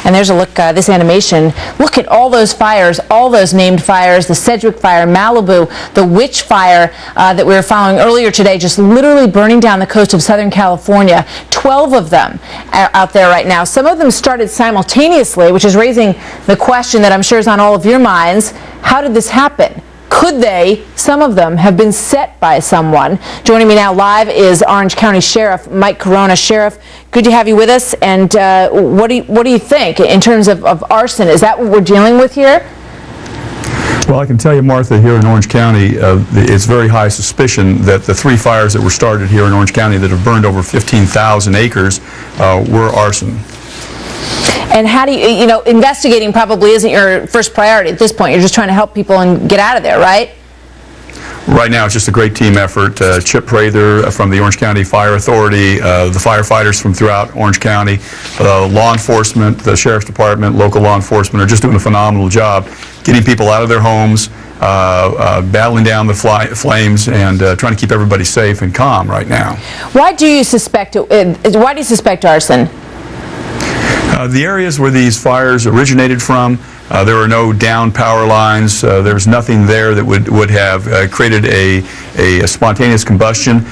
And there's a look, this animation. Look at all those fires, all those named fires, the Sedgwick fire, Malibu, the Witch fire that we were following earlier today, just literally burning down the coast of Southern California. 12 of them out there right now. Some of them started simultaneously, which is raising the question that I'm sure is on all of your minds. How did this happen? Could they, some of them, have been set by someone? Joining me now live is Orange County Sheriff Mike Corona. Sheriff, good to have you with us. And what do you think in terms of arson? Is that what we're dealing with here? Well, I can tell you, Martha, here in Orange County, it's very high suspicion that the 3 fires that were started here in Orange County that have burned over 15,000 acres were arson. And how do you, investigating probably isn't your first priority at this point. You're just trying to help people and get out of there, right? Right now, it's just a great team effort. Chip Prather from the Orange County Fire Authority, the firefighters from throughout Orange County, law enforcement, the Sheriff's Department, local law enforcement are just doing a phenomenal job getting people out of their homes, battling down the flames, and trying to keep everybody safe and calm right now. Why do you suspect arson? The areas where these fires originated from, there were no down power lines. There's nothing there that would have created a spontaneous combustion.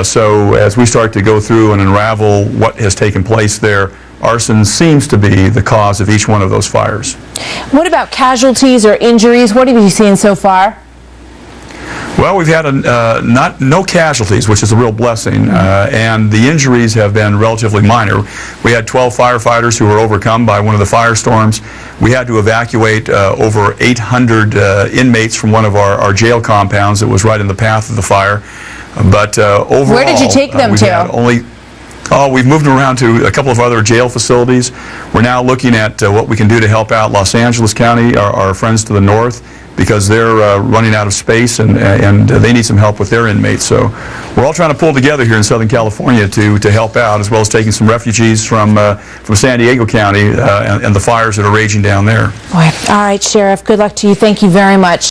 So as we start to go through and unravel what has taken place there, arson seems to be the cause of each one of those fires. What about casualties or injuries? What have you seen so far? Well, we've had no casualties, which is a real blessing, and the injuries have been relatively minor. We had 12 firefighters who were overcome by one of the firestorms. We had to evacuate over 800 inmates from one of our jail compounds that was right in the path of the fire. But overall, where did you take them to? We've moved them around to a couple of other jail facilities. We're now looking at what we can do to help out Los Angeles County, our friends to the north, because they're running out of space and they need some help with their inmates. So we're all trying to pull together here in Southern California to help out, as well as taking some refugees from San Diego County and the fires that are raging down there. Boy. All right, Sheriff, good luck to you. Thank you very much.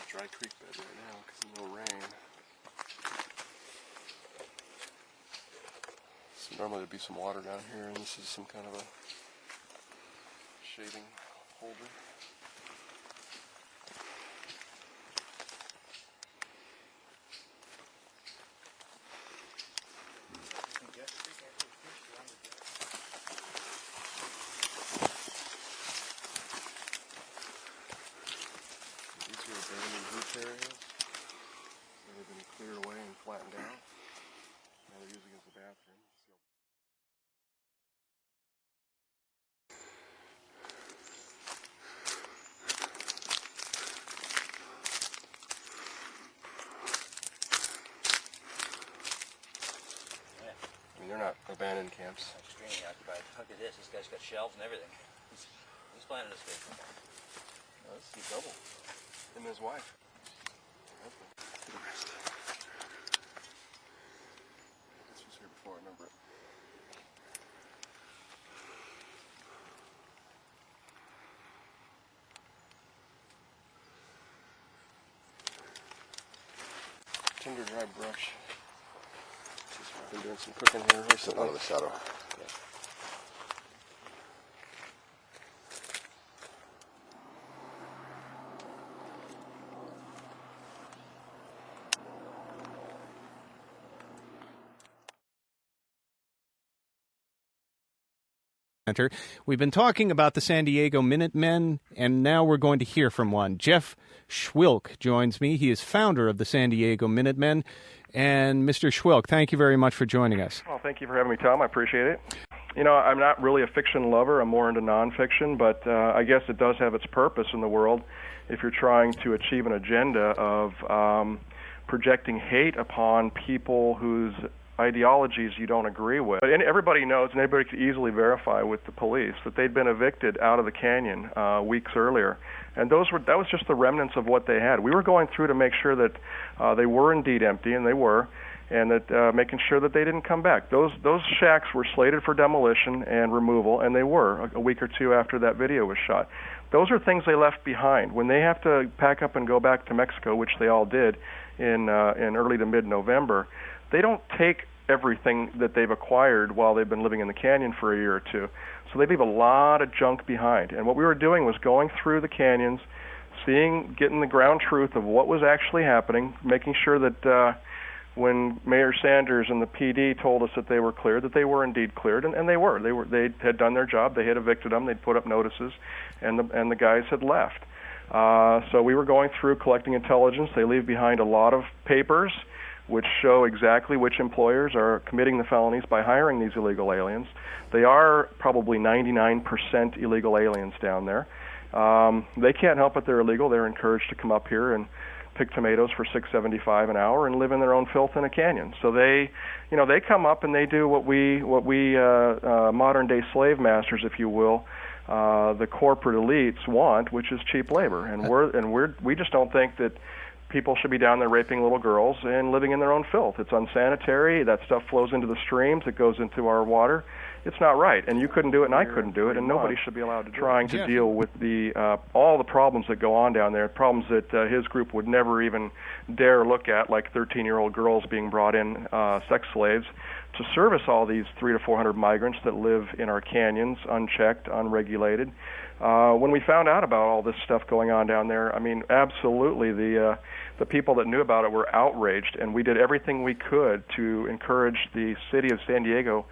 Dry creek bed right now because of no rain. So normally there'd be some water down here, and this is some kind of a shading holder. Abandoned roof areas. They've been cleared away and flattened out. Now they're using it as a bathroom. I mean, they're not abandoned camps. Extremely occupied. Look at this. This guy's got shelves and everything. Who's planning this thing? Oh, this is double. Him and his wife. This was here before, I remember it. Tinder dry brush. I've been doing some cooking here recently. Out of the shadow. Yeah. We've been talking about the San Diego Minutemen, and now we're going to hear from one. Jeff Schwilk joins me. He is founder of the San Diego Minutemen. And Mr. Schwilk, thank you very much for joining us. Well, thank you for having me, Tom. I appreciate it. I'm not really a fiction lover. I'm more into nonfiction, but I guess it does have its purpose in the world if you're trying to achieve an agenda of projecting hate upon people whose ideologies you don't agree with. But everybody knows, and everybody could easily verify with the police, that they'd been evicted out of the canyon weeks earlier. And that was just the remnants of what they had. We were going through to make sure that they were indeed empty, and they were, and that making sure that they didn't come back. Those shacks were slated for demolition and removal, and they were a week or two after that video was shot. Those are things they left behind. When they have to pack up and go back to Mexico, which they all did in early to mid-November, they don't take everything that they've acquired while they've been living in the canyon for a year or two. So they leave a lot of junk behind. And what we were doing was going through the canyons, getting the ground truth of what was actually happening, making sure that when Mayor Sanders and the PD told us that they were cleared, that they were indeed cleared, and they were. They had done their job. They had evicted them. They'd put up notices, and the guys had left. So we were going through collecting intelligence. They leave behind a lot of papers which show exactly which employers are committing the felonies by hiring these illegal aliens. They are probably 99% illegal aliens down there. They can't help it, they're illegal. They're encouraged to come up here and pick tomatoes for $6.75 an hour and live in their own filth in a canyon. So they come up and they do what we modern day slave masters, if you will, the corporate elites want, which is cheap labor. And we just don't think that people should be down there raping little girls and living in their own filth. It's unsanitary. That stuff flows into the streams. It goes into our water. It's not right, and you couldn't do it, and I couldn't do it, and nobody should be allowed to trying to deal with all the problems that go on down there, problems that his group would never even dare look at, like 13-year-old girls being brought in, sex slaves, to service all these 300 to 400 migrants that live in our canyons, unchecked, unregulated. When we found out about all this stuff going on down there, I mean, absolutely, the people that knew about it were outraged, and we did everything we could to encourage the city of San Diego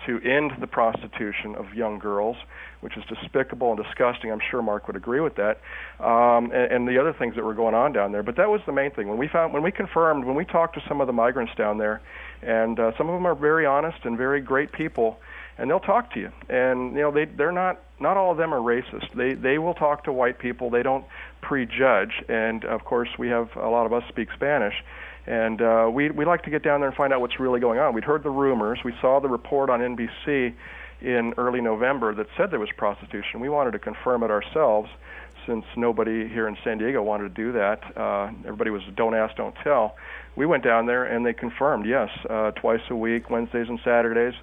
to end the prostitution of young girls, which is despicable and disgusting. I'm sure Mark would agree with that, and the other things that were going on down there. But that was the main thing. When we talked to some of the migrants down there, and some of them are very honest and very great people, and they'll talk to you. And they're not all of them are racist. They will talk to white people. They don't prejudge. And of course, we have a lot of us speak Spanish. And we like to get down there and find out what's really going on. We'd heard the rumors. We saw the report on NBC in early November that said there was prostitution. We wanted to confirm it ourselves, since nobody here in San Diego wanted to do that. Everybody was don't ask, don't tell. We went down there, and they confirmed, yes, twice a week, Wednesdays and Saturdays,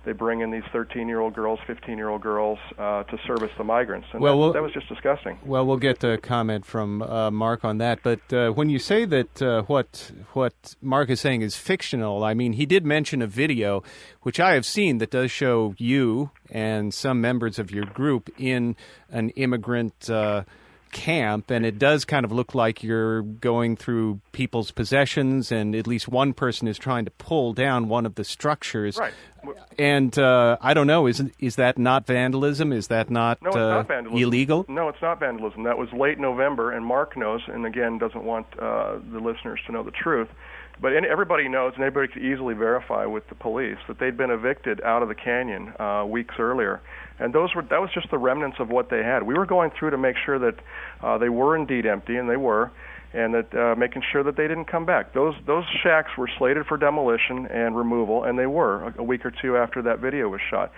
they bring in these 13-year-old girls, 15-year-old girls to service the migrants. And that was just disgusting. Well, we'll get a comment from Mark on that. But when you say that what Mark is saying is fictional, I mean, he did mention a video, which I have seen, that does show you and some members of your group in an immigrant camp, and it does kind of look like you're going through people's possessions, and at least one person is trying to pull down one of the structures. Right. And I don't know, is that not vandalism? Is that not, no, it's not vandalism. Illegal? No, it's not vandalism. That was late November, and Mark knows, and again, doesn't want the listeners to know the truth. But everybody knows, and everybody could easily verify with the police, that they'd been evicted out of the canyon weeks earlier. And that was just the remnants of what they had. We were going through to make sure that they were indeed empty, and they were, and that making sure that they didn't come back. Those shacks were slated for demolition and removal, and they were a week or two after that video was shot.